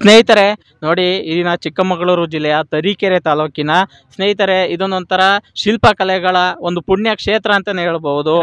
ಸ್ನೇಹಿತರೆ ನೋಡಿ, ಇಲ್ಲಿನ ಚಿಕ್ಕಮಗಳೂರು ಜಿಲ್ಲೆಯ ತರೀಕೆರೆ ತಾಲೂಕಿನ ಸ್ನೇಹಿತರೆ ಇದೊಂದೊಂಥರ ಶಿಲ್ಪಕಲೆಗಳ ಒಂದು ಪುಣ್ಯ ಕ್ಷೇತ್ರ ಅಂತಲೇ ಹೇಳ್ಬೋದು.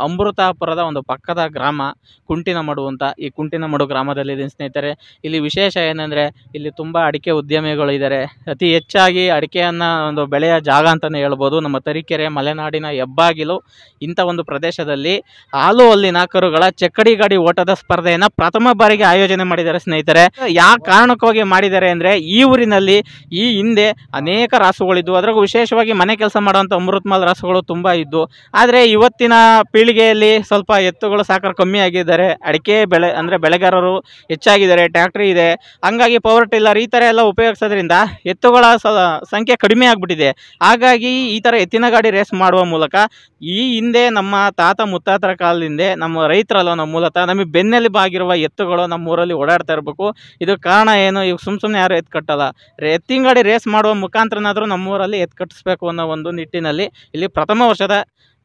ಅಮೃತಾಪುರದ ಒಂದು ಪಕ್ಕದ ಗ್ರಾಮ ಕುಂಟಿನಮಡು ಅಂತ. ಈ ಕುಂಟಿನಮಡು ಗ್ರಾಮದಲ್ಲಿ ಇದೀನಿ ಸ್ನೇಹಿತರೆ. ಇಲ್ಲಿ ವಿಶೇಷ ಏನಂದರೆ ಇಲ್ಲಿ ತುಂಬ ಅಡಿಕೆ ಉದ್ಯಮಿಗಳು ಇದ್ದಾರೆ. ಅತಿ ಹೆಚ್ಚಾಗಿ ಅಡಿಕೆಯನ್ನು ಒಂದು ಬೆಳೆಯ ಜಾಗ ಅಂತಲೇ ಹೇಳ್ಬೋದು. ನಮ್ಮ ತರೀಕೆರೆ ಮಲೆನಾಡಿನ ಹೆಬ್ಬಾಗಿಲು ಇಂಥ ಒಂದು ಪ್ರದೇಶದಲ್ಲಿ ಹಾಲು ಹಲ್ಲಿನ ಕರುಗಳ ಚಕ್ಕಡಿ ಗಾಡಿ ಓಟದ ಸ್ಪರ್ಧೆಯನ್ನು ಪ್ರಥಮ ಬಾರಿಗೆ ಆಯೋಜನೆ ಮಾಡಿದ್ದಾರೆ ಸ್ನೇಹಿತರೆ. ಯಾವ ಕಾರಣಕ್ಕಾಗಿ ಮಾಡಿದ್ದಾರೆ ಅಂದರೆ, ಈ ಊರಿನಲ್ಲಿ ಈ ಹಿಂದೆ ಅನೇಕ ರಾಸುಗಳಿದ್ದು, ಅದರಾಗೂ ವಿಶೇಷವಾಗಿ ಮನೆ ಕೆಲಸ ಮಾಡುವಂಥ ಅಮೃತಮಾಲ್ ರಾಸುಗಳು ತುಂಬ ಇದ್ದು. ಆದರೆ ಇವತ್ತಿನ ಪೀಳಿಗೆಯಲ್ಲಿ ಸ್ವಲ್ಪ ಎತ್ತುಗಳು ಸಾಕಷ್ಟು ಕಮ್ಮಿ ಆಗಿದ್ದಾರೆ. ಅಡಿಕೆ ಬೆಳೆ ಅಂದರೆ ಬೆಳೆಗಾರರು ಹೆಚ್ಚಾಗಿದ್ದಾರೆ, ಟ್ಯಾಕ್ಟ್ರಿ ಇದೆ, ಹಂಗಾಗಿ ಪವರ್ ಟಿಲ್ಲರ್ ಈ ಥರ ಎಲ್ಲ ಉಪಯೋಗಿಸೋದ್ರಿಂದ ಎತ್ತುಗಳ ಸಂಖ್ಯೆ ಕಡಿಮೆ ಆಗಿಬಿಟ್ಟಿದೆ. ಹಾಗಾಗಿ ಈ ಥರ ಎತ್ತಿನ ಗಾಡಿ ರೇಸ್ ಮಾಡುವ ಮೂಲಕ ಈ ಹಿಂದೆ ನಮ್ಮ ತಾತ ಮುತ್ತಾತರ ಕಾಲದಿಂದ ನಮ್ಮ ರೈತರಲ್ಲ ನಾವು ಮೂಲತಃ ನಮಗೆ ಬೆನ್ನೆಲುಬಾಗಿರುವ ಎತ್ತುಗಳು ನಮ್ಮ ಊರಲ್ಲಿ ಓಡಾಡ್ತಾ ಇರಬೇಕು. ಇದು ಕಾರಣ ಏನು, ಈಗ ಸುಮ್ಮನೆ ಯಾರು ಎತ್ತು ಕಟ್ಟಲ್ಲ. ಎತ್ತಿನ ಗಾಡಿ ರೇಸ್ ಮಾಡುವ ಮುಖಾಂತರನಾದರೂ ನಮ್ಮೂರಲ್ಲಿ ಎತ್ತು ಕಟ್ಟಿಸ್ಬೇಕು ಅನ್ನೋ ಒಂದು ನಿಟ್ಟಿನಲ್ಲಿ ಇಲ್ಲಿ ಪ್ರಥಮ ವರ್ಷದ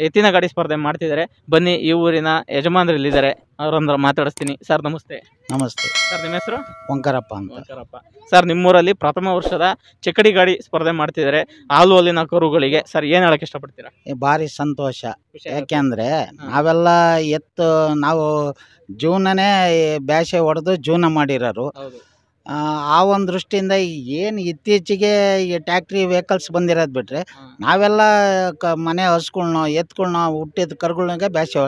ಎತ್ತಿನ ಗಾಡಿ ಸ್ಪರ್ಧೆ ಮಾಡ್ತಿದ್ದಾರೆ. ಬನ್ನಿ, ಈ ಊರಿನ ಯಜಮಾನರು ಇಲ್ಲಿದ್ದಾರೆ, ಅವರಂದ್ರೆ ಮಾತಾಡಿಸ್ತೀನಿ. ಸರ್ ನಮಸ್ತೆ. ನಮಸ್ತೆ ಸರ್, ನಿಮ್ಮ ಹೆಸರು? ವಂಕರಪ್ಪ ಅಂತ. ವಂಕರಪ್ಪ ಸರ್, ನಿಮ್ಮೂರಲ್ಲಿ ಪ್ರಥಮ ವರ್ಷದ ಚಕ್ಕಡಿ ಗಾಡಿ ಸ್ಪರ್ಧೆ ಮಾಡ್ತಿದ್ದಾರೆ ಹಾಲು ಹಲ್ಲಿನ ಕರುಗಳಿಗೆ. ಸರ್, ಏನು ಹೇಳಕ್ಕೆ ಇಷ್ಟಪಡ್ತೀರಾ? ಭಾರಿ ಸಂತೋಷ. ಯಾಕೆಂದ್ರೆ ನಾವೆಲ್ಲ ಎತ್ತು ನಾವು ಜೀವನನೇ ಬ್ಯಾಸೆ ಹೊಡೆದು ಜೀವನ ಮಾಡಿರೋರು. ಆ ಒಂದು ದೃಷ್ಟಿಯಿಂದ ಏನು ಇತ್ತೀಚೆಗೆ ಈ ಟ್ಯಾಕ್ಟ್ರಿ ವೆಹಿಕಲ್ಸ್ ಬಂದಿರೋದು ಬಿಟ್ಟರೆ ನಾವೆಲ್ಲ ಮನೆ ಹಸುಗಳ್ನ ಎತ್ತುಗಳ್ನ ಹುಟ್ಟಿದ ಕರುಗಳ್ನಾಗೆ ಬ್ಯಾಸೆ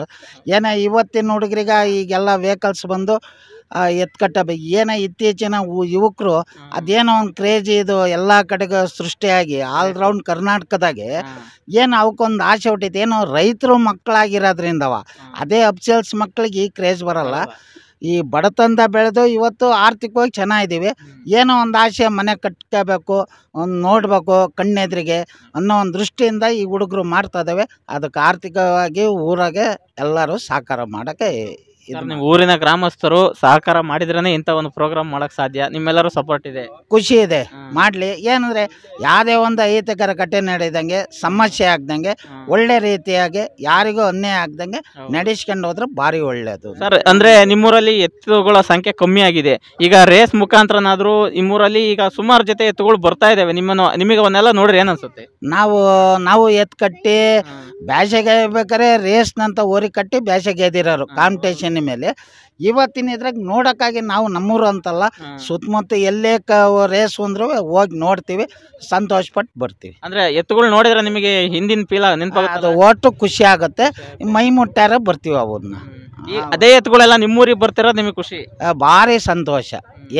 ಏನೋ ಇವತ್ತಿನ ಹುಡುಗರಿಗೆ ಈಗೆಲ್ಲ ವೆಹಿಕಲ್ಸ್ ಬಂದು ಎತ್ತು ಕಟ್ಟಬೇಕು. ಏನೋ ಇತ್ತೀಚಿನ ಯುವಕರು ಅದೇನೋ ಒಂದು ಕ್ರೇಜ್ ಇದು ಎಲ್ಲ ಕಡೆಗೆ ಸೃಷ್ಟಿಯಾಗಿ ಆಲ್ರೌಂಡ್ ಕರ್ನಾಟಕದಾಗೆ ಏನು ಅವಕ್ಕೊಂದು ಆಸೆ ಹುಟ್ಟೈತೆ. ಏನೋ ರೈತರು ಮಕ್ಕಳಾಗಿರೋದ್ರಿಂದವ, ಅದೇ ಅಪ್ಸೆಲ್ಸ್ ಮಕ್ಕಳಿಗೆ ಈ ಕ್ರೇಜ್ ಬರಲ್ಲ. ಈ ಬಡತನದ ಬೆಳೆದು ಇವತ್ತು ಆರ್ಥಿಕವಾಗಿ ಚೆನ್ನಾಗಿದ್ದೀವಿ. ಏನೋ ಒಂದು ಆಸೆ ಮನೆ ಕಟ್ಕೋಬೇಕು, ಒಂದು ನೋಡಬೇಕು ಕಣ್ಣೆದ್ರಿಗೆ ಅನ್ನೋ ಒಂದು ದೃಷ್ಟಿಯಿಂದ ಈ ಹುಡುಗರು ಮಾಡ್ತಾ ಇದ್ದಾವೆ. ಅದಕ್ಕೆ ಆರ್ಥಿಕವಾಗಿ ಊರಾಗೆ ಎಲ್ಲರೂ ಸಹಕಾರ ಮಾಡೋಕ್ಕೆ ನಿಮ್ಮ ಊರಿನ ಗ್ರಾಮಸ್ಥರು ಸಹಕಾರ ಮಾಡಿದ್ರೇ ಇಂಥ ಒಂದು ಪ್ರೋಗ್ರಾಮ್ ಮಾಡಕ್ ಸಾಧ್ಯ. ನಿಮ್ಮೆಲ್ಲರೂ ಸಪೋರ್ಟ್ ಇದೆ, ಖುಷಿ ಇದೆ. ಮಾಡಲಿ. ಏನಂದರೆ ಯಾವುದೇ ಒಂದು ಅಹಿತಕರ ಘಟನೆ ನಡೆದಂಗೆ, ಸಮಸ್ಯೆ ಆಗ್ದಂಗೆ, ಒಳ್ಳೆ ರೀತಿಯಾಗಿ ಯಾರಿಗೂ ಅನ್ಯಾಯ ಆಗ್ದಂಗೆ ನಡೆಸ್ಕೊಂಡು ಹೋದ್ರೆ ಭಾರಿ ಒಳ್ಳೆಯದು. ಸರ್, ಅಂದರೆ ನಿಮ್ಮೂರಲ್ಲಿ ಎತ್ತುಗಳ ಸಂಖ್ಯೆ ಕಮ್ಮಿ ಆಗಿದೆ. ಈಗ ರೇಸ್ ಮುಖಾಂತರನಾದರೂ ನಿಮ್ಮೂರಲ್ಲಿ ಈಗ ಸುಮಾರು ಜೊತೆ ಎತ್ತುಗಳು ಬರ್ತಾ ಇದ್ದಾವೆ. ನಿಮಗೆ ಅವನ್ನೆಲ್ಲ ನೋಡ್ರಿ ಏನನ್ಸುತ್ತೆ? ನಾವು ಎತ್ತು ಕಟ್ಟಿ ಬ್ಯಾಸೆಗೆ ಬೇಕಾದ್ರೆ ರೇಸ್ನಂತ ಓರಿ ಕಟ್ಟಿ ಬ್ಯಾಸೆಗೆ ಎದಿರೋರು ಕಾಂಪಿಟೇಷನ್ ಮೇಲೆ. ಇವತ್ತಿನ ಇದ್ರಾಗ ನೋಡೋಕ್ಕಾಗಿ ನಾವು ನಮ್ಮೂರು ಅಂತಲ್ಲ, ಸುತ್ತಮುತ್ತ ಎಲ್ಲೇ ರೇಸ್ ಅಂದ್ರೂ ಹೋಗಿ ನೋಡ್ತೀವಿ, ಸಂತೋಷಪಟ್ಟು ಬರ್ತೀವಿ. ಅಂದರೆ ಎತ್ತುಗಳು ನೋಡಿದ್ರೆ ನಿಮಗೆ ಹಿಂದಿನ ನೆನಪಾಗುತ್ತೆ, ಅದು ಒಟ್ಟು ಖುಷಿ ಆಗುತ್ತೆ. ಮೈ ಮುಟ್ಟಾರ ಬರ್ತೀವಿ ಅವನ್ನ. ಅದೇ ಎತ್ತುಗಳೆಲ್ಲ ನಿಮ್ಮೂರಿಗೆ ಬರ್ತಿರೋದು ನಿಮಗೆ ಖುಷಿ? ಭಾರಿ ಸಂತೋಷ.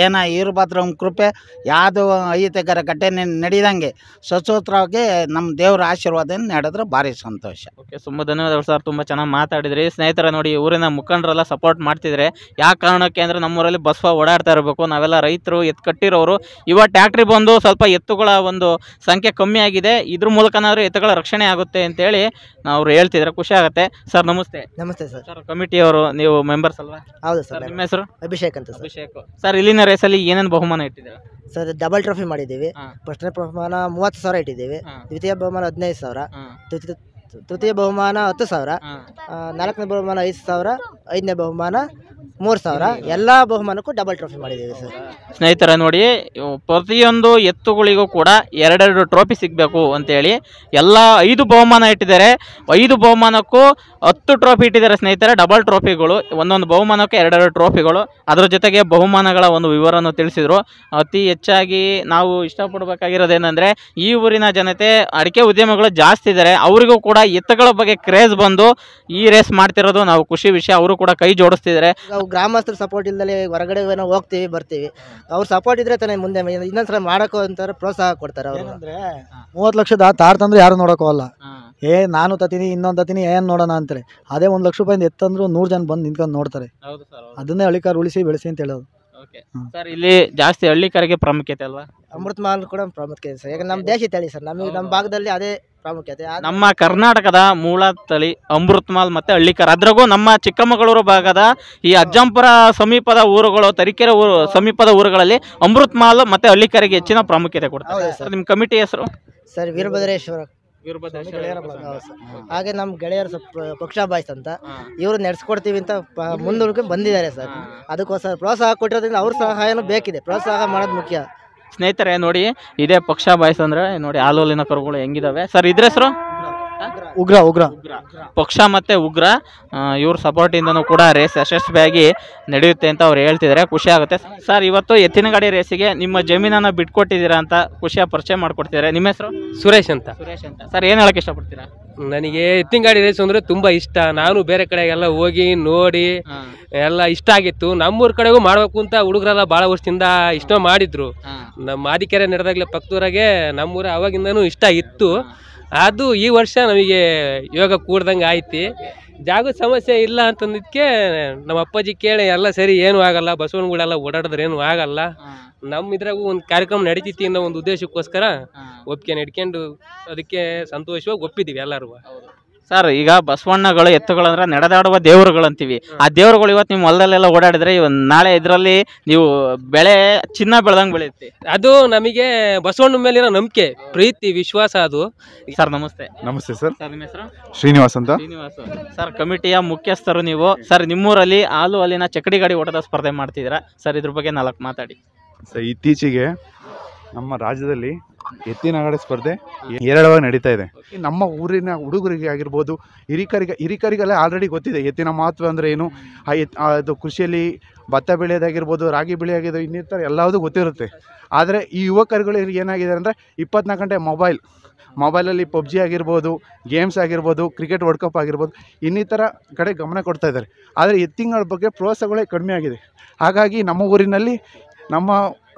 ಏನ ವೀರಭದ್ರನ ಕೃಪೆ, ಯಾವುದು ಅಹಿತಕರ ಘಟನೆ ನಡೆದಂಗೆ ಸಚೋತ್ರವಾಗಿ ನಮ್ಮ ದೇವರ ಆಶೀರ್ವಾದ ನಡೆದ್ರೆ ಭಾರಿ ಸಂತೋಷ. ಓಕೆ, ತುಂಬ ಧನ್ಯವಾದಗಳು ಸರ್, ತುಂಬ ಚೆನ್ನಾಗಿ ಮಾತಾಡಿದ್ರಿ. ಸ್ನೇಹಿತರ ನೋಡಿ, ಊರಿನ ಮುಖಂಡರೆಲ್ಲ ಸಪೋರ್ಟ್ ಮಾಡ್ತಿದ್ರೆ ಯಾವ ಕಾರಣಕ್ಕೆ ಅಂದರೆ ನಮ್ಮೂರಲ್ಲಿ ಬಸ್ವ ಓಡಾಡ್ತಾ ಇರಬೇಕು, ನಾವೆಲ್ಲ ರೈತರು ಎತ್ತು ಕಟ್ಟಿರೋರು. ಇವಾಗ ಟ್ಯಾಕ್ಟ್ರಿ ಬಂದು ಸ್ವಲ್ಪ ಎತ್ತುಗಳ ಒಂದು ಸಂಖ್ಯೆ ಕಮ್ಮಿ ಆಗಿದೆ, ಇದ್ರ ಮೂಲಕನಾದರೂ ಎತ್ತುಗಳ ರಕ್ಷಣೆ ಆಗುತ್ತೆ ಅಂತೇಳಿ ಅವ್ರು ಹೇಳ್ತಿದ್ರೆ ಖುಷಿ ಆಗುತ್ತೆ. ಸರ್ ನಮಸ್ತೆ. ನಮಸ್ತೆ ಸರ್. ಸರ್, ಕಮಿಟಿಯವರು ನೀವು ಮೆಂಬರ್ಸ್ ಅಲ್ವಾ? ಹೌದು ಸರ್. ನಿಮ್ಮ ಹೆಸರು? ಅಭಿಷೇಕ್ ಅಂತ. ಅಭಿಷೇಕ್ ಸರ್, ಇಲ್ಲಿನ ರೇಸಲ್ಲಿ ಏನೇನು ಬಹುಮಾನ ಇಟ್ಟಿದ್ದೀರಾ? ಸರ್, ಡಬಲ್ ಟ್ರೋಫಿ ಮಾಡಿದ್ದೀವಿ. ಫಸ್ಟ್ನೇ ಬಹುಮಾನ 30,000 ಇಟ್ಟಿದ್ದೀವಿ. ದ್ವಿತೀಯ ಬಹುಮಾನ 15,000, ತೃತೀಯ ಬಹುಮಾನ 10,000, ನಾಲ್ಕನೇ ಬಹುಮಾನ 5,000, ಐದನೇ ಬಹುಮಾನ 3,000. ಎಲ್ಲ ಬಹುಮಾನಕ್ಕೂ ಡಬಲ್ ಟ್ರೋಫಿ ಮಾಡಿದ್ದೀವಿ ಸರ್. ಸ್ನೇಹಿತರೆ ನೋಡಿ, ಪ್ರತಿಯೊಂದು ಎತ್ತುಗಳಿಗೂ ಕೂಡ 2 ಟ್ರೋಫಿ ಸಿಗಬೇಕು ಅಂತೇಳಿ ಎಲ್ಲ 5 ಬಹುಮಾನ ಇಟ್ಟಿದ್ದಾರೆ. 5 ಬಹುಮಾನಕ್ಕೂ 10 ಟ್ರೋಫಿ ಇಟ್ಟಿದ್ದಾರೆ ಸ್ನೇಹಿತರೆ, ಡಬಲ್ ಟ್ರೋಫಿಗಳು. ಒಂದೊಂದು ಬಹುಮಾನಕ್ಕೆ 2 ಟ್ರೋಫಿಗಳು. ಅದರ ಜೊತೆಗೆ ಬಹುಮಾನಗಳ ಒಂದು ವಿವರವನ್ನು ತಿಳಿಸಿದರು. ಅತಿ ಹೆಚ್ಚಾಗಿ ನಾವು ಇಷ್ಟಪಡಬೇಕಾಗಿರೋದೇನೆಂದರೆ, ಈ ಊರಿನ ಜನತೆ ಅಡಿಕೆ ಉದ್ಯಮಗಳು ಜಾಸ್ತಿ ಇದ್ದಾರೆ, ಅವರಿಗೂ ಕೂಡ ಎತ್ತುಗಳ ಬಗ್ಗೆ ಕ್ರೇಜ್ ಬಂದು ಈ ರೇಸ್ ಮಾಡ್ತಿರೋದು ನಾವು ಖುಷಿ ವಿಷಯ. ಅವರು ಕೂಡ ಕೈ ಜೋಡಿಸ್ತಿದ್ದಾರೆ. ನಾವು ಗ್ರಾಮಸ್ಥರ ಸಪೋರ್ಟ್ ಇಲ್ಲದೆ ಹೊರಗಡೆ ಹೋಗ್ತೀವಿ ಬರ್ತೀವಿ, ಅವ್ರ ಸಪೋರ್ಟ್ ಇದ್ರೆ ತಾನೇ ಮುಂದೆ ಇನ್ನೊಂದ್ಸಲ ಮಾಡಕ್ಕೋ ಅಂತಾರೆ, ಪ್ರೋತ್ಸಾಹ ಕೊಡ್ತಾರೆ. ಅವ್ರು ಅಂದ್ರೆ 30 ಲಕ್ಷದ ತಾರ್ ತಂದ್ರೆ ಯಾರು ನೋಡೋಕೋಲ್ಲ. ನಾನು ತತೀನಿ ಇನ್ನೊಂದು ತತೀನಿ ಏನು ನೋಡೋಣ ಅಂತಾರೆ. ಅದೇ 1 ಲಕ್ಷ ರೂಪಾಯಿಂದ ಎತ್ತಂದ್ರು 100 ಜನ ಬಂದು ನಿಂತ್ಕೊಂಡು ನೋಡ್ತಾರೆ. ಅದನ್ನೇ ಹಳ್ಳಿಕಾರ್ ಉಳಿಸಿ ಬೆಳೆಸಿ ಅಂತ ಹೇಳೋದು. ಸರ್, ಇಲ್ಲಿ ಜಾಸ್ತಿ ಹಳ್ಳಿಕಾರಿಗೆ ಪ್ರಾಮುಖ್ಯತೆ ಅಲ್ವಾ? ಅಮೃತ ಮಹಲ್ ಕೂಡ ಪ್ರಾಮುಖ್ಯತೆ ಸರ್. ಯಾಕಂದ್ರೆ ನಮ್ಮ ದೇಶ ತಳಿ ಸರ್, ನಮ್ಮ ಭಾಗದಲ್ಲಿ ಅದೇ ಪ್ರಾಮುಖ್ಯತೆ. ನಮ್ಮ ಕರ್ನಾಟಕದ ಮೂಲ ತಳಿ ಅಮೃತ ಮಹಲ್ ಮತ್ತೆ ಹಳ್ಳಿಕಾರ್. ಅದ್ರಾಗೂ ನಮ್ಮ ಚಿಕ್ಕಮಗಳೂರು ಭಾಗದ ಈ ಅಜ್ಜಂಪುರ ಸಮೀಪದ ಊರುಗಳು, ತರೀಕೆರೆ ಸಮೀಪದ ಊರುಗಳಲ್ಲಿ ಅಮೃತ ಮಹಲ್ ಮತ್ತೆ ಹಳ್ಳಿಕಾರಿಗೆ ಹೆಚ್ಚಿನ ಪ್ರಾಮುಖ್ಯತೆ ಕೊಡ್ತಾರೆ. ಸರ್, ನಿಮ್ಮ ಕಮಿಟಿ ಹೆಸರು? ಸರ್, ವೀರಭದ್ರೇಶ್ವರ ಗೆಳೆಯರ ಬಳಗ, ಹೌದು ಸರ್. ಹಾಗೆ ನಮ್ಮ ಗೆಳೆಯರು ಪಕ್ಷ ಬಾಯ್ಸ್ ಅಂತ ಇವರು ನಡೆಸ್ಕೊಡ್ತೀವಿ ಅಂತ ಮುಂದೂಡ್ಕೊಂಡು ಬಂದಿದ್ದಾರೆ ಸರ್. ಅದಕ್ಕೋಸ್ಕರ ಪ್ರೋತ್ಸಾಹ ಕೊಟ್ಟಿರೋದ್ರಿಂದ ಅವ್ರ ಸಹಾಯನೂ ಬೇಕಿದೆ. ಪ್ರೋತ್ಸಾಹ ಮಾಡೋದು ಮುಖ್ಯ. ಸ್ನೇಹಿತರೆ ನೋಡಿ, ಇದೇ ಪಕ್ಷ ಬಾಯ್ಸ್ ಅಂದ್ರೆ ನೋಡಿ ಹಾಲುಲಿನ ಕರುಗಳು ಹೆಂಗಿದಾವೆ ಸರ್. ಇದ್ರ ಹೆಸರು ಉಗ್ರ ಉಗ್ರ ಪಕ್ಷ ಮತ್ತೆ ಉಗ್ರ. ಇವ್ರ ಸಪೋರ್ಟ್ ಇಂದನೂ ಕೂಡ ರೇಸ್ ಯಶಸ್ವಿಯಾಗಿ ನಡೆಯುತ್ತೆ ಅಂತ ಅವ್ರು ಹೇಳ್ತಿದ್ದಾರೆ. ಖುಷಿ ಆಗುತ್ತೆ ಸರ್. ಇವತ್ತು ಎತ್ತಿನ ಗಾಡಿ ರೇಸಿಗೆ ನಿಮ್ಮ ಜಮೀನನ್ನ ಬಿಟ್ಕೊಟ್ಟಿದ್ದೀರಾ ಅಂತ ಖುಷಿಯ ಪರಿಚಯ ಮಾಡ್ಕೊಡ್ತಿದ್ದಾರೆ. ನಿಮ್ಮ ಹೆಸರು? ಸುರೇಶ್ ಅಂತ. ಸುರೇಶ್ ಅಂತ ಸರ್. ಏನ್ ಹೇಳಕ್ ಇಷ್ಟಪಡ್ತೀರಾ? ನನಗೆ ಎತ್ತಿನ ಗಾಡಿ ರೇಸ್ ಅಂದ್ರೆ ತುಂಬಾ ಇಷ್ಟ. ನಾನು ಬೇರೆ ಕಡೆಗೆಲ್ಲ ಹೋಗಿ ನೋಡಿ ಎಲ್ಲ ಇಷ್ಟ ಆಗಿತ್ತು. ನಮ್ಮೂರ್ ಕಡೆಗೂ ಮಾಡ್ಬೇಕು ಅಂತ ಹುಡುಗರೆಲ್ಲ ಬಹಳ ವರ್ಷದಿಂದ ಇಷ್ಟ ಮಾಡಿದ್ರು. ನಮ್ಮ ಆದಿಕೆರೆ ನಡೆದಾಗ್ಲೇ ಪಕ್ಕದೂರಾಗೆ ನಮ್ಮೂರ ಅವಾಗಿಂದನೂ ಇಷ್ಟ ಇತ್ತು. ಅದು ಈ ವರ್ಷ ನಮಗೆ ಯೋಗ ಕೂಡ್ದಂಗೆ ಆಯ್ತು. ಜಾಗದ ಸಮಸ್ಯೆ ಇಲ್ಲ ಅಂತಂದಿದ್ಕೆ ನಮ್ಮ ಅಪ್ಪಾಜಿ ಕೇಳಿ ಎಲ್ಲ ಸರಿ, ಏನು ಆಗಲ್ಲ, ಬಸವನಗಳೆಲ್ಲ ಓಡಾಡಿದ್ರೆ ಏನು ಆಗಲ್ಲ, ನಮ್ಮ ಇದ್ರಾಗೂ ಒಂದು ಕಾರ್ಯಕ್ರಮ ನಡೀತೈತಿ ಅನ್ನೋ ಒಂದು ಉದ್ದೇಶಕ್ಕೋಸ್ಕರ ಒಪ್ಪಿಗೆ ನಡ್ಕೊಂಡು ಅದಕ್ಕೆ ಸಂತೋಷವಾಗಿ ಒಪ್ಪಿದ್ದೀವಿ ಎಲ್ಲರೂ. ಸರ್, ಈಗ ಬಸವಣ್ಣಗಳು ಎತ್ತುಗಳಂದ್ರೆ ನಡೆದಾಡುವ ದೇವರುಗಳು ಅಂತೀವಿ. ಆ ದೇವರುಗಳು ಇವತ್ತು ನಿಮ್ಮ ಹೊಲದಲ್ಲೆಲ್ಲ ಓಡಾಡಿದ್ರೆ ನಾಳೆ ಇದರಲ್ಲಿ ನೀವು ಬೆಳೆ ಚಿನ್ನ ಬೆಳೆದಂಗೆ ಬೆಳೆಯುತ್ತೆ. ಅದು ನಮಗೆ ಬಸವಣ್ಣ ಮೇಲಿರೋ ನಂಬಿಕೆ, ಪ್ರೀತಿ, ವಿಶ್ವಾಸ ಅದು. ಸರ್ ನಮಸ್ತೆ. ನಮಸ್ತೆ ಸರ್. ಸರ್ ನಿಮ್ಮ ಹೆಸರು? ಶ್ರೀನಿವಾಸ್ ಅಂತ. ಶ್ರೀನಿವಾಸ್ ಸರ್, ಕಮಿಟಿಯ ಮುಖ್ಯಸ್ಥರು ನೀವು. ಸರ್, ನಿಮ್ಮೂರಲ್ಲಿ ಹಾಲಿನ ಚಕ್ಕಡಿ ಗಾಡಿ ಓಟದ ಸ್ಪರ್ಧೆ ಮಾಡ್ತಿದ್ದೀರಾ ಸರ್. ಇದ್ರ ಬಗ್ಗೆ 4 ಮಾತಾಡಿ ಸರ್. ಇತ್ತೀಚೆಗೆ ನಮ್ಮ ರಾಜ್ಯದಲ್ಲಿ ಎತ್ತಿನ ಗಾಡಿ ಸ್ಪರ್ಧೆ ಹೇರಳವಾಗಿ ನಡೀತಾ ಇದೆ. ನಮ್ಮ ಊರಿನ ಹುಡುಗರಿಗೆ ಆಗಿರ್ಬೋದು, ಹಿರಿಕರಿಗೆಲ್ಲ ಆಲ್ರೆಡಿ ಗೊತ್ತಿದೆ ಎತ್ತಿನ ಮಹತ್ವ ಅಂದರೆ ಏನು. ಅದು ಕೃಷಿಯಲ್ಲಿ ಭತ್ತ ಬೆಳೆಯೋದಾಗಿರ್ಬೋದು, ರಾಗಿ ಬೆಳೆಯೋದು, ಇನ್ನಿತರ ಎಲ್ಲದೂ ಗೊತ್ತಿರುತ್ತೆ. ಆದರೆ ಈ ಯುವಕರುಗಳಿಗೆ ಏನಾಗಿದೆ ಅಂದರೆ 24 ಗಂಟೆ ಮೊಬೈಲಲ್ಲಿ ಪಬ್ಜಿ ಆಗಿರ್ಬೋದು, ಗೇಮ್ಸ್ ಆಗಿರ್ಬೋದು, ಕ್ರಿಕೆಟ್ ವರ್ಲ್ಡ್ ಕಪ್ ಆಗಿರ್ಬೋದು, ಇನ್ನಿತರ ಕಡೆ ಗಮನ ಕೊಡ್ತಾ ಇದ್ದಾರೆ. ಆದರೆ ಎತ್ತಿನಗಳ ಬಗ್ಗೆ ಪ್ರೋತ್ಸಾಹಗಳೇ ಕಡಿಮೆ ಆಗಿದೆ. ಹಾಗಾಗಿ ನಮ್ಮ ಊರಿನಲ್ಲಿ ನಮ್ಮ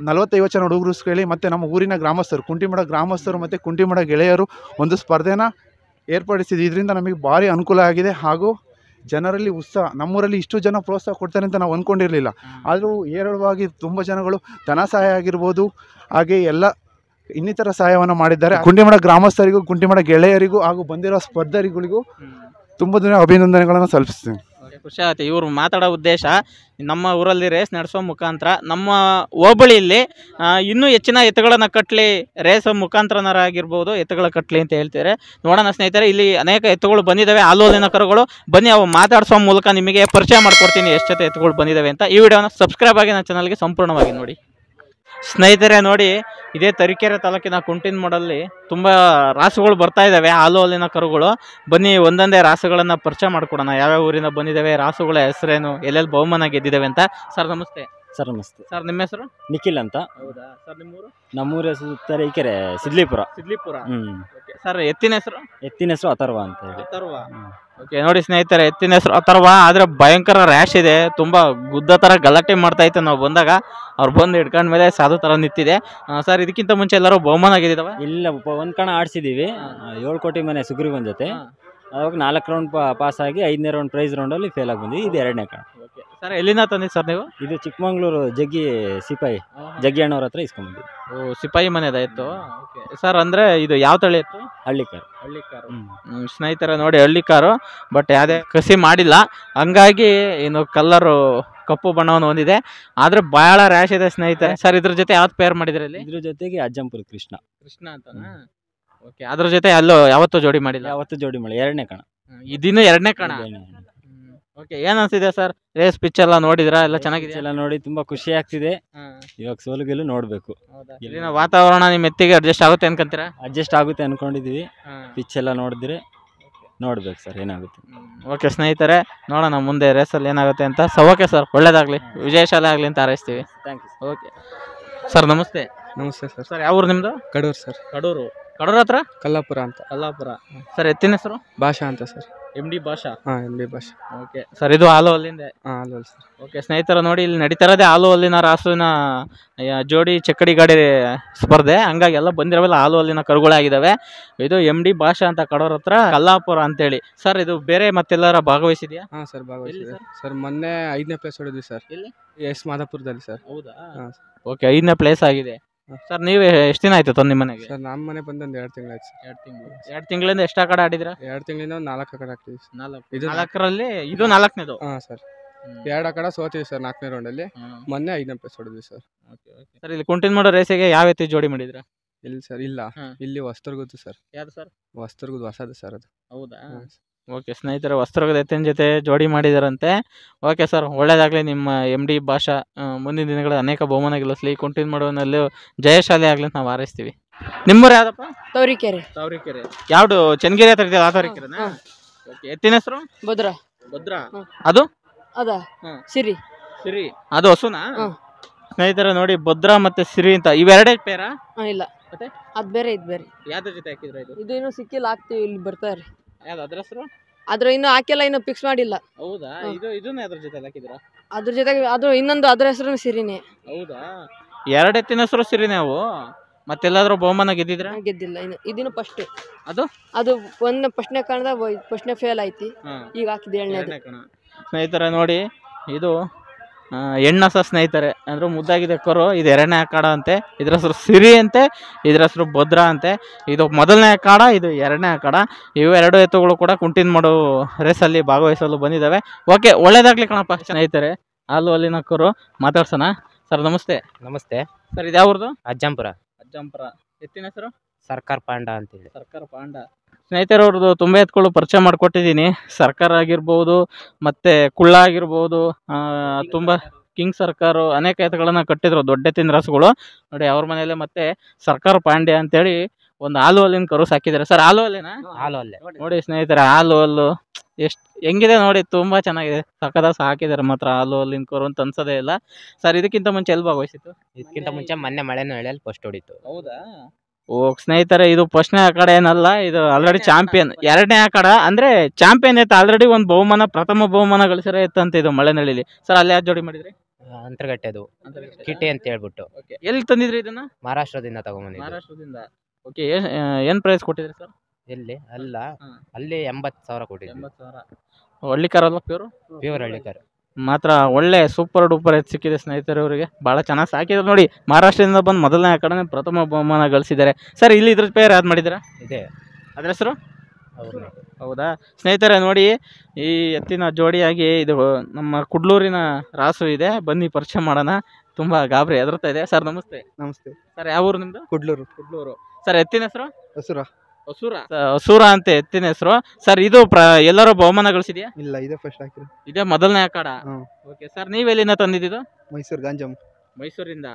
45 ಜನ ಹುಡುಗರು ಕೇಳಿ ಮತ್ತು ನಮ್ಮ ಊರಿನ ಗ್ರಾಮಸ್ಥರು, ಕುಂಟಿಮಡ ಗ್ರಾಮಸ್ಥರು ಮತ್ತು ಕುಂಟಿಮಡ ಗೆಳೆಯರು ಒಂದು ಸ್ಪರ್ಧೆನ ಏರ್ಪಡಿಸಿದ್ದು. ಇದರಿಂದ ನಮಗೆ ಭಾರಿ ಅನುಕೂಲ ಆಗಿದೆ. ಹಾಗೂ ಜನರಲ್ಲಿ ಉತ್ಸಾಹ, ನಮ್ಮೂರಲ್ಲಿ ಇಷ್ಟು ಜನ ಪ್ರೋತ್ಸಾಹ ಕೊಡ್ತಾರೆ ಅಂತ ನಾವು ಅಂದ್ಕೊಂಡಿರಲಿಲ್ಲ. ಆದರೂ ಹೇರಳವಾಗಿ ತುಂಬ ಜನಗಳು ಧನ ಸಹಾಯ ಆಗಿರ್ಬೋದು, ಹಾಗೆ ಎಲ್ಲ ಇನ್ನಿತರ ಸಹಾಯವನ್ನು ಮಾಡಿದ್ದಾರೆ. ಕುಂಟಿಮಡ ಗ್ರಾಮಸ್ಥರಿಗೂ, ಕುಂಟಿಮಡ ಗೆಳೆಯರಿಗೂ ಹಾಗೂ ಬಂದಿರೋ ಸ್ಪರ್ಧರಿಗಳಿಗೂ ತುಂಬ ಅಭಿನಂದನೆಗಳನ್ನು ಸಲ್ಲಿಸ್ತೀನಿ. ಖುಷಿ ಆಗುತ್ತೆ. ಇವರು ಮಾತಾಡೋ ಉದ್ದೇಶ, ನಮ್ಮ ಊರಲ್ಲಿ ರೇಸ್ ನಡೆಸೋ ಮುಖಾಂತರ ನಮ್ಮ ಹೋಬಳಿಯಲ್ಲಿ ಇನ್ನೂ ಹೆಚ್ಚಿನ ಎತ್ತುಗಳನ್ನ ಕಟ್ಟಲಿ, ರೇಸ್ ಮುಖಾಂತರನಾಗಿರ್ಬೋದು ಎತ್ತುಗಳ ಕಟ್ಟಲಿ ಅಂತ ಹೇಳ್ತಾರೆ. ನೋಡೋಣ ಸ್ನೇಹಿತರೆ, ಇಲ್ಲಿ ಅನೇಕ ಎತ್ತುಗಳು ಬಂದಿದ್ದಾವೆ, ಹಾಲಿನ ಕರುಗಳು. ಬನ್ನಿ, ಅವು ಮಾತಾಡಿಸೋ ಮೂಲಕ ನಿಮಗೆ ಪರಿಚಯ ಮಾಡ್ಕೊಡ್ತೀನಿ ಎಷ್ಟು ಜೊತೆ ಎತ್ತುಗಳು ಬಂದಿದ್ದಾವೆ ಅಂತ. ಈ ವಿಡಿಯೋನ ಸಬ್ಸ್ಕ್ರೈಬ್ ಆಗಿ ನನ್ನ ಚಾನಲ್ಗೆ ಸಂಪೂರ್ಣವಾಗಿ ನೋಡಿ. ಸ್ನೇಹಿತರೆ ನೋಡಿ, ಇದೇ ತರೀಕೆರೆ ತಾಲೂಕಿನ ಕುಂಟಿಮಡಲ್ಲಿ ತುಂಬ ರಾಸುಗಳು ಬರ್ತಾ ಇದ್ದಾವೆ, ಹಾಲಿನ ಕರುಗಳು. ಬನ್ನಿ, ಒಂದೊಂದೇ ರಾಸುಗಳನ್ನು ಪರಿಚಯ ಮಾಡ್ಕೊಡೋಣ. ಯಾವ್ಯಾವ ಊರಿಂದ ಬಂದಿದ್ದಾವೆ, ರಾಸುಗಳ ಹೆಸರೇನು, ಎಲ್ಲೆಲ್ಲಿ ಬಹುಮಾನ ಗೆದ್ದಿದ್ದಾವೆ ಅಂತ. ಸರ್ ನಮಸ್ತೆ. ಸರ್ ನಮಸ್ತೆ. ಸರ್ ನಿಮ್ಮ ಹೆಸರು? ನಿಖಿಲ್ ಅಂತ. ಹೌದಾ ಸರ್. ನಿಮ್ಮೂರು? ನಮ್ಮೂರ ಹೆಸರು ತರೀಕೆರೆ, ಸಿದ್ಲಿಪುರ. ಸರ್ ಎತ್ತಿನ ಹೆಸರು? ಎತ್ತಿನ ಹೆಸರು ಅಥರ್ವ ಅಂತ ಹೇಳಿ. ಅಥರ್ವ. ಓಕೆ, ನೋಡಿ ಸ್ನೇಹಿತರೆ, ಎತ್ತಿನ ಹೆಸರು ಅಥರ್ವ. ಆದರೆ ಭಯಂಕರ ರ್ಯಾಶ್ ಇದೆ, ತುಂಬಾ ಗುದ್ದ ಥರ ಗಲಾಟೆ ಮಾಡ್ತಾ ಇತ್ತು. ನಾವು ಬಂದಾಗ ಅವ್ರು ಬಂದು ಹಿಡ್ಕೊಂಡ ಮೇಲೆ ಸಾಧು ಥರ ನಿಂತಿದೆ. ಸರ್, ಇದಕ್ಕಿಂತ ಮುಂಚೆ ಎಲ್ಲರೂ ಬಹುಮಾನ ಆಗಿದ್ದಾವೆ? ಇಲ್ಲ, ಒಂದು ಕಣ ಆಡಿಸಿದ್ದೀವಿ. 7 ಕೋಟಿ ಮನೆ ಸುಗ್ರೀವನ್ ಜೊತೆ. ಅವಾಗ 4 ರೌಂಡ್ ಪಾಸ್ ಆಗಿ 5ನೇ ರೌಂಡ್ ಪ್ರೈಸ್ ರೌಂಡಲ್ಲಿ ಫೇಲ್ ಆಗಿ ಬಂದಿವಿ. ಇದು 2ನೇ ಕಣ. ಸರ್, ಎಲ್ಲಿಂದ ತಂದಿದ್ದು ಸರ್ ನೀವು? ಇದು ಚಿಕ್ಕಮಂಗ್ಳೂರು ಜಗ್ಗಿ ಸಿಪಾಯಿ ಜಗ್ಗಿ ಅಣ್ಣವ್ರ ಹತ್ರ ಇಸ್ಕೊಂಡ್ಬಂದಿವಿ. ಓ, ಸಿಪಾಯಿ ಮನೆದ ಇತ್ತು. ಸರ್, ಅಂದರೆ ಇದು ಯಾವ ತಳಿ ಇತ್ತು? ಹಳ್ಳಿಕಾರು. ಸ್ನೇಹಿತರೆ ನೋಡಿ, ಹಳ್ಳಿಕಾರು. ಬಟ್ ಯಾವುದೇ ಕಸಿ ಮಾಡಿಲ್ಲ, ಹಂಗಾಗಿ ಇನ್ನು ಕಲ್ಲರು ಕಪ್ಪು ಬಣ್ಣವನ್ನು ಹೊಂದಿದೆ. ಆದರೆ ಬಹಳ ರ್ಯಾಶ್ ಇದೆ ಸ್ನೇಹಿತರೆ. ಸರ್, ಇದ್ರ ಜೊತೆ ಯಾವ್ದು ಪೇರ್ ಮಾಡಿದ್ರೆ? ಇದ್ರ ಜೊತೆಗೆ ಅಜ್ಜಂಪುರ ಕೃಷ್ಣ ಅಂತ. ಓಕೆ, ಅದ್ರ ಜೊತೆ ಅಲ್ಲೋ ಯಾವತ್ತೂ ಜೋಡಿ ಮಾಡಿಲ್ಲ? ಯಾವತ್ತು ಜೋಡಿ ಮಾಡಿ 2ನೇ ಕಣ. ಇದಿನ್ನು 2ನೇ ಕಣ. ಓಕೆ, ಏನ್ ಅನ್ಸಿದೆ ಸರ್? ರೇಸ್ ಪಿಚ್ ಎಲ್ಲ ನೋಡಿದ್ರಾ? ಎಲ್ಲ ಚೆನ್ನಾಗಿದೆ? ಎಲ್ಲ ನೋಡಿ ತುಂಬಾ ಖುಷಿ ಆಗ್ತಿದೆ. ಇವಾಗ ಸೋಲುಗೆಲ್ಲೂ ನೋಡ್ಬೇಕು. ಇಲ್ಲಿನ ವಾತಾವರಣ ನಿಮ್ಮ ಎತ್ತಿಗೆ ಅಡ್ಜಸ್ಟ್ ಆಗುತ್ತೆ ಅನ್ಕೊಂತೀರಾ? ಅಡ್ಜಸ್ಟ್ ಆಗುತ್ತೆ ಅನ್ಕೊಂಡಿದೀವಿ. ಪಿಚ್ ಎಲ್ಲ ನೋಡಿದ್ರೆ ನೋಡ್ಬೇಕು ಸರ್ ಏನಾಗುತ್ತೆ. ಓಕೆ ಸ್ನೇಹಿತರೆ, ನೋಡೋಣ ಮುಂದೆ ರೇಸಲ್ಲಿ ಏನಾಗುತ್ತೆ ಅಂತ. ಓಕೆ ಸರ್, ಒಳ್ಳೇದಾಗ್ಲಿ, ವಿಜಯಶಾಲಿ ಆಗಲಿ ಅಂತ ಹಾರೈಸ್ತೀವಿ. Thank you. ಓಕೆ ಸರ್, ನಮಸ್ತೆ. ನಮಸ್ತೆ ಸರ್. ಸರ್, ಯಾವ ಊರು ನಿಮ್ಮದು? ಕಡೂರು ಸರ್. ಕಡೂರು ಹತ್ರ ಕಲ್ಲಾಪುರ ಅಂತ. ಕಲ್ಲಾಪುರ. ಸರ್, ಎತ್ತಿನ ಹೆಸರು? ಭಾಷಾ ಅಂತ ಸರ್. MD ಭಾಷಾ. MD ಭಾಷಾ. ಓಕೆ ಸರ್, ಇದು ಹಾಲು ಅಲ್ಲಿಂದ? ಅಲ್ಲ ಸರ್. ಓಕೆ ಸ್ನೇಹಿತರು ನೋಡಿ, ಇಲ್ಲಿ ನಡೀತಾ ಇರೋದೇ ಹಾಲು ಅಲ್ಲಿನ ರಾಸುವಿನ ಜೋಡಿ ಚಕ್ಕಡಿ ಗಾಡಿ ಸ್ಪರ್ಧೆ. ಹಂಗಾಗಿ ಎಲ್ಲ ಬಂದಿರೋವೆಲ್ಲ ಹಾಲು ಅಲ್ಲಿನ ಕರುಗಳಾಗಿದ್ದಾವೆ. ಇದು MD ಭಾಷಾ ಅಂತ, ಕಡೂರ್ ಹತ್ರ ಕಲ್ಲಾಪುರ ಅಂತೇಳಿ. ಸರ್, ಇದು ಬೇರೆ ಮತ್ತೆಲ್ಲರ ಭಾಗವಹಿಸಿದ್ಯಾ? Sir ಭಾಗವಹಿಸಿದೆ sir. ಮೊನ್ನೆ 5ನೇ ಪ್ಲೇಸ್ ಹೊಡೆದ್ವಿ ಸರ್. ಎಲ್ಲಿ? ಎಸ್ ಮಾದಾಪುರದಲ್ಲಿ ಸರ್. ಹೌದಾ? ಓಕೆ, 5ನೇ ಪ್ಲೇಸ್ ಆಗಿದೆ. ಸರ್, ನೀವು ಎಷ್ಟು ದಿನ ಆಯ್ತು ತಂದು ನಿಮ್ಮ ಮನೆಗೆ? ಸರ್, ನಮ್ಮ ಮನೆ ಬಂದು ಒಂದು 2 ತಿಂಗಳು ಆಯ್ತು ಸರ್. 2 ತಿಂಗಳಿಂದ ಎಷ್ಟು ಕಡೆ ಆಡಿದ್ರ? 2 ತಿಂಗಳಿಂದ 4 ಕಡೆ ಆಗ್ತೀವಿ. 4ರಲ್ಲಿ ಇದು 4ನೇದು? ಸರ್. 2 ಕಡೆ ಸೋತೀವಿ ಸರ್ 4ನೇ ರೌಂಡಲ್ಲಿ. ಮೊನ್ನೆ 5ನೇ ಪ್ಲೇಸ್ ಹೊಡೆದ್ವಿ ಸರ್. ಸರ್, ಇಲ್ಲಿ ಕುಂಟಿಮಡ ರೇಸಿಗೆ ಯಾವ ಎತ್ತಿ ಜೋಡಿ ಮಾಡಿದ್ರ? ಎಲ್ಲಿ ಸರ್ ಇಲ್ಲ ಹಾಂ. ಇಲ್ಲಿ ಹೊಸ್ತರ್ಗುತ್ತು ಸರ್ ಯಾರು ಸರ್? ಹೊಸ್ತರ್ಗುದು ಹೊಸದು ಸರ್ ಅದು. ಹೌದಾ? ಹಾಂ. ಓಕೆ ಸ್ನೇಹಿತರೆ, ವಸ್ತ್ರದ ಎತ್ತಿನ ಜೊತೆ ಜೋಡಿ ಮಾಡಿದಾರಂತೆ. ಓಕೆ ಸರ್, ಒಳ್ಳೇದಾಗಲಿ ನಿಮ್ಮ ಎಮ್ ಡಿ ಭಾಷಾ ಮುಂದಿನ ದಿನಗಳಲ್ಲಿ ಅನೇಕ ಬಹುಮಾನ ಗೆಲ್ಲಿಸಲಿ, ಕಂಟಿನ್ಯೂ ಮಾಡುವಲ್ಲಿ ಜಯಶಾಲಿ ಆಗಲಿ ಅಂತ ನಾವು ಹಾರೈಸ್ತೀವಿ. ನಿಮ್ಮೂರು ಯಾವ್ದಪ್ಪ? ತವರಿಕೆರೆ. ತಾವರೀಕೆರೆ. ಯಾವ್ದು ಚನ್ನಗಿರಿ ಹತ್ರ ಇದೆಯಲ್ಲ ಆ ತಾವರೀಕೆರೆನಾ? ಓಕೆ, ಎತ್ತಿನ ಹೆಸರು? ಭದ್ರಾ. ಭದ್ರಾ. ಹ್ಮ್. ಅದು ಅದ ಹ್ಮ್. ಸಿರಿ. ಸಿರಿ. ಅದು ಹಸುನಾ? ಹ್ಮ್. ಸ್ನೇಹಿತರೆ ನೋಡಿ, ಭದ್ರಾ ಮತ್ತೆ ಸಿರಿ ಅಂತ ಇವೆರಡೇ ಪೇರಾ? ಇಲ್ಲ ಮತ್ತೆ? ಅದ್ ಬೇರೆ ಇದ್ ಬೇರೆ. ಯಾವ್ದ್ರ ಜೊತೆ ಹಾಕಿದ್ರ ಇದು? ಇದು ಇನ್ನೂ ಸಿಕ್ಕಿಲ್ಲ, ಹಾಕ್ತಿವಿ, ಇಲ್ಲಿ ಬರ್ತಾರೆ. ಯಾವ್ದು ಅದ್ರ ಹೆಸರು? ಅದ್ರ ಇನ್ನೂ ಹಾಕಿಲ್ಲ, ಇನ್ನೂ ಫಿಕ್ಸ್ ಮಾಡಿಲ್ಲ. ಹೌದಾ? ಇದನ್ನ ಅದ್ರ ಜೊತೆ ಹಾಕಿದ್ರ? ಅದ್ರ ಜೊತೆಗೆ ಅದು ಇನ್ನೊಂದು ಅದ್ರ ಹೆಸರು ಸಿರಿನೇ. ಹೌದಾ? ಎರಡು ಎತ್ತಿನ ಹೆಸರು ಸಿರಿನೇ ಅವು. ಮತ್ತೆಲ್ಲಾದ್ರೂ ಬಹುಮಾನ ಗೆದ್ದಿದ್ರ? ಗೆದ್ದಿಲ್ಲ ಇನ್ನು, ಇದನ್ನು ಫಸ್ಟ್. ಅದು ಒಂದು ಫಸ್ಟ್ನೇ ಕಾಣದ ಫಸ್ಟ್ನೇ ಫೇಲ್ ಐತಿ, ಈಗ ಹಾಕಿದ್ದು ಎರಡನೇದು. ಸ್ನೇಹಿತರೆ ನೋಡಿ, ಇದು ಹೆಣ್ಣಸ ಸ್ನೇಹಿತರೆ, ಅಂದ್ರೆ ಮುದ್ದಾಗಿದೆ ಕರು. ಇದು ಎರಡನೇ ಅಖಾಡ ಅಂತೆ, ಇದ್ರ ಹೆಸರು ಸಿರಿ ಅಂತೆ, ಇದ್ರ ಹೆಸರು ಭದ್ರಾ ಅಂತೆ. ಇದು ಮೊದಲನೇ ಅಖಾಡ, ಇದು ಎರಡನೇ ಅಖಾಡ. ಇವು ಎರಡು ಎತ್ತುಗಳು ಕೂಡ ಕುಂಟಿನ್ ಮಾಡೋ ರೇಸಲ್ಲಿ ಭಾಗವಹಿಸಲು ಬಂದಿದ್ದಾವೆ. ಓಕೆ, ಒಳ್ಳೇದಾಗ್ಲಿ ಕಣಪ್ಪ ಸ್ನೇಹಿತರೆ. ಹಾಲು ಅಲ್ಲಿನ ಕರು ಮಾತಾಡ್ಸೋಣ. ಸರ್ ನಮಸ್ತೆ. ನಮಸ್ತೆ ಸರ್, ಇದು ಯಾವ್ದು? ಅಜ್ಜಂಪುರ. ಅಜ್ಜಂಪುರ. ಎತ್ತಿನ ಹೆಸರು? ಸರ್ಕಾರ್ ಪಾಂಡ ಅಂತೇಳಿ. ಸರ್ಕಾರ ಪಾಂಡ. ಸ್ನೇಹಿತರೆ, ಅವ್ರದ್ದು ತುಂಬ ಎತ್ಕೊಳ್ಳು ಪರಿಚಯ ಮಾಡ್ಕೊಟ್ಟಿದ್ದೀನಿ. ಸರ್ಕಾರ ಆಗಿರ್ಬೋದು, ಮತ್ತೆ ಕುಳ್ಳ ಆಗಿರ್ಬೋದು, ತುಂಬ ಕಿಂಗ್ ಸರ್ಕಾರು ಅನೇಕ ಎತ್ತುಗಳನ್ನ ಕಟ್ಟಿದ್ರು, ದೊಡ್ಡ ಎತ್ತಿನ ರಾಸುಗಳು. ನೋಡಿ ಅವ್ರ ಮನೇಲೆ ಮತ್ತೆ ಸರ್ಕಾರ ಪಾಂಡ್ಯ ಅಂತೇಳಿ ಒಂದು ಹಾಲು ಅಲ್ಲಿನ ಕರು ಸಾಕಿದ್ದಾರೆ. ಸರ್, ಹಾಲು ಅಲ್ಲೇನಾ? ಹಾಲು ಅಲ್ಲೇ. ನೋಡಿ ಸ್ನೇಹಿತರೆ, ಹಾಲು ಅಲ್ಲು ಎಷ್ಟು ಹೆಂಗಿದೆ ನೋಡಿ, ತುಂಬಾ ಚೆನ್ನಾಗಿದೆ. ಸಕದ ಹಾಕಿದ್ದಾರೆ ಮಾತ್ರ ಹಾಲು ಅಲ್ಲಿನ ಕರು ಅಂತ ಅನ್ಸೋದೇ ಇಲ್ಲ. ಸರ್, ಇದಕ್ಕಿಂತ ಮುಂಚೆ ಎಲ್ಲಿ ಭಾಗವಹಿಸಿತ್ತು? ಇದಕ್ಕಿಂತ ಮುಂಚೆ ಮೊನ್ನೆ ಮಳೆನೂ ಹೇಳಿ ಫಸ್ಟ್ ಹೊಡಿತು. ಹೌದಾ? ಓ ಸ್ನೇಹಿತರೆ, ಇದು ಫಸ್ಟ್ನೇ ಅಖಾಡ ಏನಲ್ಲ, ಇದು ಆಲ್ರೆಡಿ ಚಾಂಪಿಯನ್. ಎರಡನೇ ಅಖಾಡ ಅಂದ್ರೆ ಚಾಂಪಿಯನ್ ಎತ್ತು. ಆಲ್ರೆಡಿ ಒಂದು ಬಹುಮಾನ, ಪ್ರಥಮ ಬಹುಮಾನ ಗಳಿಸಿರೋ ಎತ್ತಂತ ಇದು ಮಳೆನಳ್ಳಿಲಿ. ಸರ್, ಅಲ್ಲಿ ಯಾರು ಜೋಡಿ ಮಾಡಿದ್ರಿ? ಅಂತರ್ಗಟ್ಟೆದು ಕಿಟಿ ಅಂತ ಹೇಳ್ಬಿಟ್ಟು. ಎಲ್ಲಿ ತಂದಿದ್ರಿ ಇದನ್ನ? ಮಹಾರಾಷ್ಟ್ರದಿಂದ ತಗೊಂಬಂದಿದ್ದು. ಮಹಾರಾಷ್ಟ್ರದಿಂದ. ಓಕೆ, ಏನ್ ಪ್ರೈಸ್ ಕೊಟ್ಟಿದ್ರಿ ಸರ್? ಎಲ್ಲಿ ಅಲ್ಲ, ಅಲ್ಲಿ 80,000 ಕೊಟ್ಟಿದ್ವಿ. 80,000. ಹಳ್ಳಿಕಾರಲ್ಲ? ಪ್ಯೂರ್ ಹಳ್ಳಿಕಾರು ಮಾತ್ರ ಒಳ್ಳೆ ಸೂಪರ್ ಡೂಪರ್ ಎತ್ತು ಸಿಕ್ಕಿದೆ ಸ್ನೇಹಿತರೆ. ಅವರಿಗೆ ಭಾಳ ಚೆನ್ನಾಗಿ ಸಾಕಿದ್ರು ನೋಡಿ. ಮಹಾರಾಷ್ಟ್ರದಿಂದ ಬಂದು ಮೊದಲನೇ ಕಡೆ ಪ್ರಥಮ ಬಹುಮಾನ ಗಳಿಸಿದ್ದಾರೆ. ಸರ್, ಇಲ್ಲಿ ಇದ್ರ ಪೇರ್ ಯಾವ್ದು ಮಾಡಿದ್ದೀರಾ? ಇದೆ. ಅದ್ರ ಹೆಸರು? ಹೌದಾ? ಸ್ನೇಹಿತರೆ ನೋಡಿ, ಈ ಎತ್ತಿನ ಜೋಡಿಯಾಗಿ ಇದು ನಮ್ಮ ಕುಡ್ಲೂರಿನ ರಾಸು ಇದೆ. ಬನ್ನಿ ಪರಿಚಯ ಮಾಡೋಣ. ತುಂಬಾ ಗಾಬರಿ ಎದುರ್ತಾ ಇದೆ. ಸರ್ ನಮಸ್ತೆ. ನಮಸ್ತೆ ಸರ್, ಯಾವ ಊರು ನಿಮ್ದು? ಕುಡ್ಲೂರು. ಕುಡ್ಲೂರು. ಸರ್, ಎತ್ತಿನ ಹೆಸರು? ಹಸುರ. ಹಸೂರ ಅಂತ ಎತ್ತಿನ ಹೆಸರು. ಸರ್, ಇದು ಎಲ್ಲರೂ ಬಹುಮಾನ ಗಳಿಸಿದ್ಯಾ? ಇಲ್ಲ, ಇದೇ ಫಸ್ಟ್ ಹಾಕಿರಿ. ಇದೇ ಮೊದಲನೇ ಅಖಾಡ. ಹ್ಮ್. ಓಕೆ ಸರ್, ನೀವೆಲ್ಲಿಂದ ತಂದಿದ್ದು? ಮೈಸೂರು ಗಾಂಜಾಮ್. ಮೈಸೂರಿಂದ.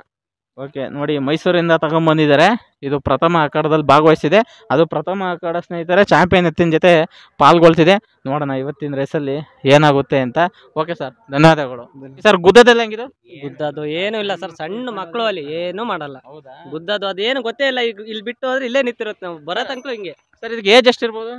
ಓಕೆ ನೋಡಿ, ಮೈಸೂರಿಂದ ತಗೊಂಡ್ಬಂದಿದ್ದಾರೆ. ಇದು ಪ್ರಥಮ ಅಖಾಡದಲ್ಲಿ ಭಾಗವಹಿಸಿದೆ. ಅದು ಪ್ರಥಮ ಅಖಾಡ ಸ್ನೇಹಿತರೆ, ಚಾಂಪಿಯನ್ ಎತ್ತಿನ ಜೊತೆ ಪಾಲ್ಗೊಳ್ತಿದೆ. ನೋಡೋಣ ಇವತ್ತಿನ ರೇಸಲ್ಲಿ ಏನಾಗುತ್ತೆ ಅಂತ. ಓಕೆ ಸರ್, ಧನ್ಯವಾದಗಳು. ಸರ್, ಗುದ್ದದೆಲ್ಲ ಹೆಂಗಿದೆ? ಗುದ್ದದು ಏನು ಇಲ್ಲ ಸರ್, ಸಣ್ಣ ಮಕ್ಕಳು ಅಲ್ಲಿ ಏನು ಮಾಡಲ್ಲ. ಹೌದಾ? ಗುದ್ದದು ಅದೇನು ಗೊತ್ತೇ ಇಲ್ಲ. ಈಗ ಇಲ್ಲಿ ಬಿಟ್ಟು ಹೋದ್ರೆ ಇಲ್ಲೇ ನಿಂತಿರುತ್ತೆ, ನಾವು ಬರೋ ತನಕ ಹಿಂಗೆ. ಸರ್, ಇದಕ್ಕೆ ಏಜ್ ಎಷ್ಟಿರ್ಬೋದು?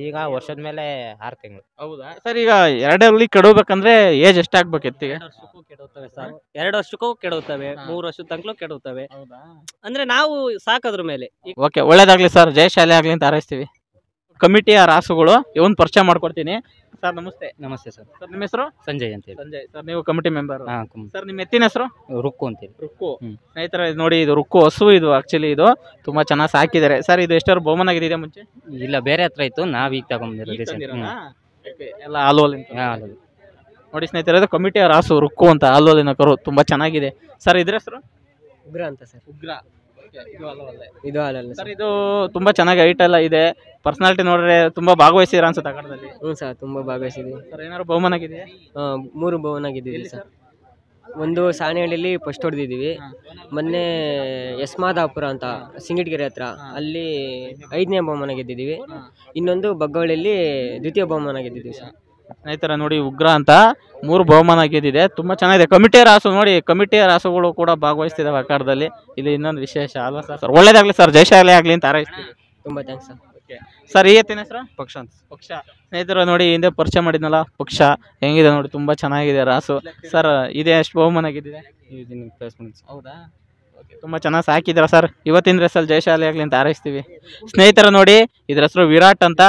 ಈಗ ವರ್ಷದ ಮೇಲೆ 6 ತಿಂಗಳು. ಹೌದಾ? ಸರ್, ಈಗ ಎರಡರಲ್ಲಿ ಕೆಡಬೇಕಂದ್ರೆ ಏಜ್ ಎಷ್ಟಾಗ್ಬೇಕು ಎತ್ತಿಗೆ? 2 ವರ್ಷಕ್ಕೂ ಕೆಡುತ್ತವೆ ಸರ್, 2 ವರ್ಷಕ್ಕೂ ಕೆಡುತ್ತವೆ, 3 ವರ್ಷದ ತನಕ ಕೆಡುತ್ತವೆ. ಹೌದಾ? ಅಂದ್ರೆ ನಾವು ಸಾಕೋದ್ರ ಮೇಲೆ. ಓಕೆ, ಒಳ್ಳೇದಾಗ್ಲಿ ಸರ್, ಜಯಶಾಲಿ ಆಗ್ಲಿ ಅಂತ ಹಾರೈಸ್ತೀವಿ. ಕಮಿಟಿಯ ರಾಸುಗಳು ಇವನ್ ಪರಿಚಯ ಮಾಡ್ಕೊಡ್ತೀನಿ. ಸರ್ ನಮಸ್ತೆ. ನಮಸ್ತೆ ಸರ್. ಸರ್, ನಿಮ್ಮ ಹೆಸರು? ಸಂಜಯ್ ಅಂತೇಳಿ. ಸಂಜಯ್. ಸರ್, ನೀವು ಕಮಿಟಿ ಮೆಂಬರ್? ಹಾಂ. ಸರ್, ನಿಮ್ಮ ಎತ್ತಿನ ಹೆಸರು? ರುಕ್ಕು ಅಂತೇಳಿ. ರುಕ್ಕು. ಹ್ಮ್. ಸ್ನೇಹಿತರೆ ನೋಡಿ, ಇದು ರುಕ್ಕು ಹಸು. ಇದು ಆಕ್ಚುಲಿ ಇದು ತುಂಬಾ ಚೆನ್ನಾಗಿ ಸಾಕಿದ್ದಾರೆ. ಸರ್, ಇದು ಎಷ್ಟಾರು ಬಹುಮಾನ ಆಗಿದೆ ಮುಂಚೆ? ಇಲ್ಲ, ಬೇರೆ ಹತ್ರ ಇತ್ತು, ನಾವ್ ಈಗ ತಗೊಂಡಿರೋದು. ಎಲ್ಲ ಹಾಲು ಹಾಲಿನ ಕರು. ಹಾಂ. ನೋಡಿ ಸ್ನೇಹಿತರೆ, ಇದು ಕಮಿಟಿಯ ರಾಸು ರುಕ್ಕು ಅಂತ ಹಾಲು ಹಾಲಿನ ಕರು. ತುಂಬಾ ಚೆನ್ನಾಗಿದೆ. ಸರ್, ಇದ್ರ ಹೆಸರು? ಉಗ್ರ ಅಂತ ಸರ್. ಉಗ್ರ. ಇದು ಅಲ್ಲ ಸರ್, ಇದು ತುಂಬಾ ಚೆನ್ನಾಗಿ ಹೈಟ್ ಎಲ್ಲ ಇದೆ. ಪರ್ಸನಾಲಿಟಿ ನೋಡ್ರೆ ತುಂಬಾ ಭಾಗವಹಿಸಿರ ಅನ್ಸುತ್ತೆ ಅಖಾಡದಲ್ಲಿ. ಹ್ಞೂ ಸರ್, ತುಂಬಾ ಭಾಗವಹಿಸಿದ್ವಿ ಸರ್. ಏನಾದ್ರು ಬಹುಮಾನ ಆಗಿದೆಯಾ? 3 ಬಹುಮಾನ ಗೆದ್ದಿದ್ದೀವಿ ಸರ್. ಒಂದು ಸಾಣೆಹಳ್ಳಿಲಿ ಫಸ್ಟ್ ಹೊಡೆದಿದ್ದೀವಿ. ಮೊನ್ನೆ ಯಸ್ಮಾದಾಪುರ ಅಂತ ಸಿಂಗಿಟ್ಗೆರೆ ಹತ್ರ, ಅಲ್ಲಿ 5ನೇ ಬಹುಮಾನ ಗೆದ್ದಿದ್ದೀವಿ. ಇನ್ನೊಂದು ಬಗ್ಗವಳ್ಳಿಯಲ್ಲಿ ದ್ವಿತೀಯ ಬಹುಮಾನ ಗೆದ್ದಿದ್ದೀವಿ ಸರ್. ಸ್ನೇಹಿತರ ನೋಡಿ, ಉಗ್ರ ಅಂತ 3 ಬಹುಮಾನ ಗೆದ್ದಿದೆ. ತುಂಬಾ ಚೆನ್ನಾಗಿದೆ. ಕಮಿಟಿಯ ರಾಸು ನೋಡಿ, ಕಮಿಟಿಯ ರಾಸುಗಳು ಕೂಡ ಭಾಗವಹಿಸ್ತಿದ್ದಾವೆ ಅಖಾಡದಲ್ಲಿ. ಇಲ್ಲಿ ಇನ್ನೊಂದು ವಿಶೇಷ ಅಲ್ವಾ ಸರ್? ಒಳ್ಳೇದಾಗ್ಲಿ ಸರ್, ಜಯಶಾಲಿ ಆಗ್ಲಿ ಅಂತ ಹಾರೈಸ್ತೀವಿ. ತುಂಬಾ ಥ್ಯಾಂಕ್ಸ್ ಸರ್. ಸರ್, ಈ ಎತ್ತಿನ ಹೆಸರು? ಪಕ್ಷ ಅಂತ. ಪಕ್ಷ. ಸ್ನೇಹಿತರು ನೋಡಿ, ಹಿಂದೆ ಪರಿಚಯ ಮಾಡಿದ್ನಲ್ಲ ಪಕ್ಷ, ಹೆಂಗಿದೆ ನೋಡಿ, ತುಂಬಾ ಚೆನ್ನಾಗಿದೆ ರಾಸು. ಸರ್, ಇದೇ ಎಷ್ಟು ಬಹುಮಾನ ಗೆದ್ದಿದೆ? ಹೌದಾ? ತುಂಬಾ ಚೆನ್ನಾಗಿ ಸಾಕಿದ್ರ ಸರ್. ಇವತ್ತಿನ ರೇಸಲ್ಲಿ ಜಯಶಾಲಿ ಆಗ್ಲಿ ಅಂತ ಹಾರೈಸ್ತೀವಿ. ಸ್ನೇಹಿತರ ನೋಡಿ, ಇದ್ರ ಹೆಸರು ವಿರಾಟ್ ಅಂತ.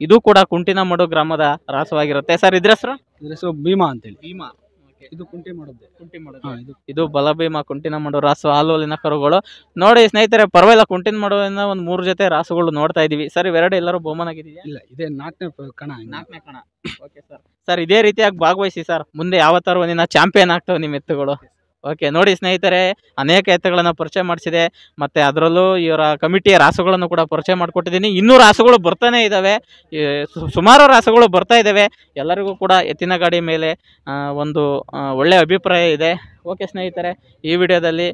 ಇದು ಕೂಡ ಕುಂಟಿನಮಡು ಗ್ರಾಮದ ರಾಸವಾಗಿರುತ್ತೆ. ಸರ್, ಇದ್ರ ಹೆಸರು? ಇದ್ರ ಹೆಸರು ಭೀಮಾ ಅಂತೇಳಿ. ಭೀಮಾ. ಇದು ಕುಂಟಿ ಮಾಡೋದು. ಇದು ಬಲಭೀಮ ಕುಂಟಿನಮಡು ರಾಸು, ಹಾಲು ಹಾಲಿನ ಕರುಗಳು. ನೋಡಿ ಸ್ನೇಹಿತರೆ, ಪರವಾಗಿಲ್ಲ, ಕುಂಟಿನಮಡುವಿನ ಒಂದು 3 ಜೊತೆ ರಾಸುಗಳು ನೋಡ್ತಾ ಇದೀವಿ. ಸರ್, ಇವೆರಡು ಎಲ್ಲರೂ ಬಹುಮಾನ ಆಗಿದೆಯಾ? ಇಲ್ಲ, ಇದೇ 4ನೇ ಕಣ. 4ನೇ ಕಣ. Okay sir. ಸರ್, ಇದೇ ರೀತಿಯಾಗಿ ಭಾಗವಹಿಸಿ ಸರ್. ಮುಂದೆ ಯಾವತ್ತಾರು ಒಂದಿನ ಚಾಂಪಿಯನ್ ಆಗ್ತವೆ ನಿಮ್ಮ ಎತ್ತುಗಳು. ಓಕೆ, ನೋಡಿ ಸ್ನೇಹಿತರೆ, ಅನೇಕ ಎತ್ತುಗಳನ್ನು ಪರಿಚಯ ಮಾಡಿಸಿದೆ, ಮತ್ತು ಅದರಲ್ಲೂ ಇವರ ಕಮಿಟಿಯ ರಾಸುಗಳನ್ನು ಕೂಡ ಪರಿಚಯ ಮಾಡಿಕೊಟ್ಟಿದ್ದೀನಿ. ಇನ್ನೂ ರಾಸುಗಳು ಬರ್ತಾನೆ ಇದ್ದಾವೆ, ಸುಮಾರು ರಾಸುಗಳು ಬರ್ತಾ ಇದ್ದಾವೆ. ಎಲ್ಲರಿಗೂ ಕೂಡ ಎತ್ತಿನ ಗಾಡಿ ಮೇಲೆ ಒಂದು ಒಳ್ಳೆಯ ಅಭಿಪ್ರಾಯ ಇದೆ. ಓಕೆ ಸ್ನೇಹಿತರೆ, ಈ ವಿಡಿಯೋದಲ್ಲಿ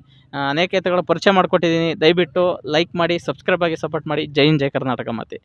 ಅನೇಕ ಎತ್ತುಗಳ ಪರಿಚಯ ಮಾಡಿಕೊಟ್ಟಿದ್ದೀನಿ. ದಯವಿಟ್ಟು ಲೈಕ್ ಮಾಡಿ, ಸಬ್ಸ್ಕ್ರೈಬ್ ಆಗಿ ಸಪೋರ್ಟ್ ಮಾಡಿ. ಜೈ ಹಿಂದ್, ಜೈ ಕರ್ನಾಟಕ ಮಾತೆ.